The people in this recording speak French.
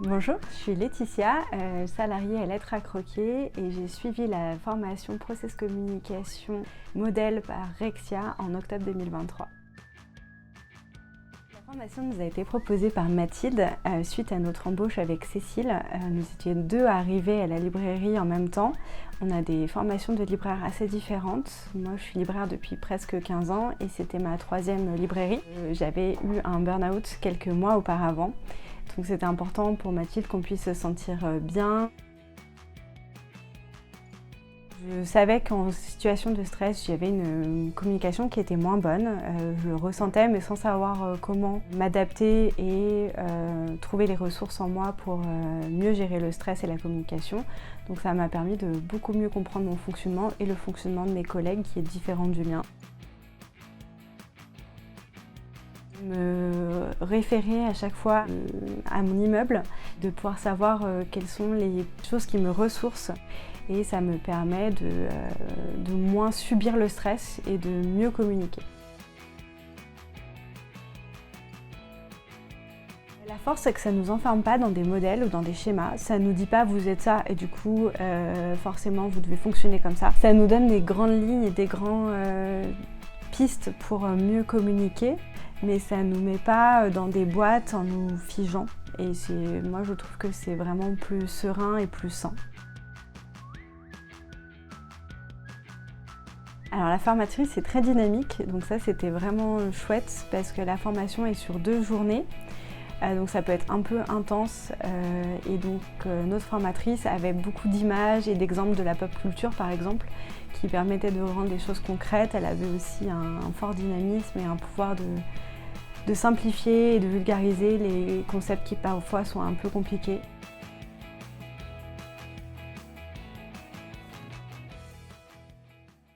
Bonjour, je suis Laetitia, salariée à Lettres à Croquer et j'ai suivi la formation Process Communication Modèle par Rexia en octobre 2023. La formation nous a été proposée par Mathilde suite à notre embauche avec Cécile. Nous étions deux arrivés à la librairie en même temps. On a des formations de libraire assez différentes. Moi, je suis libraire depuis presque 15 ans et c'était ma troisième librairie. J'avais eu un burn-out quelques mois auparavant. Donc c'était important pour Mathilde qu'on puisse se sentir bien. Je savais qu'en situation de stress, j'avais une communication qui était moins bonne. Je le ressentais, mais sans savoir comment m'adapter et trouver les ressources en moi pour mieux gérer le stress et la communication. Donc ça m'a permis de beaucoup mieux comprendre mon fonctionnement et le fonctionnement de mes collègues qui est différent du mien. Me référer à chaque fois à mon immeuble, de pouvoir savoir quelles sont les choses qui me ressourcent et ça me permet de moins subir le stress et de mieux communiquer. La force, c'est que ça ne nous enferme pas dans des modèles ou dans des schémas. Ça ne nous dit pas vous êtes ça et du coup forcément vous devez fonctionner comme ça. Ça nous donne des grandes lignes et des grandes pistes pour mieux communiquer. Mais ça ne nous met pas dans des boîtes en nous figeant. Et moi, je trouve que c'est vraiment plus serein et plus sain. Alors la formatrice est très dynamique, donc ça c'était vraiment chouette parce que la formation est sur 2 journées. Donc ça peut être un peu intense et donc notre formatrice avait beaucoup d'images et d'exemples de la pop culture par exemple qui permettaient de rendre des choses concrètes. Elle avait aussi un fort dynamisme et un pouvoir de simplifier et de vulgariser les concepts qui parfois sont un peu compliqués.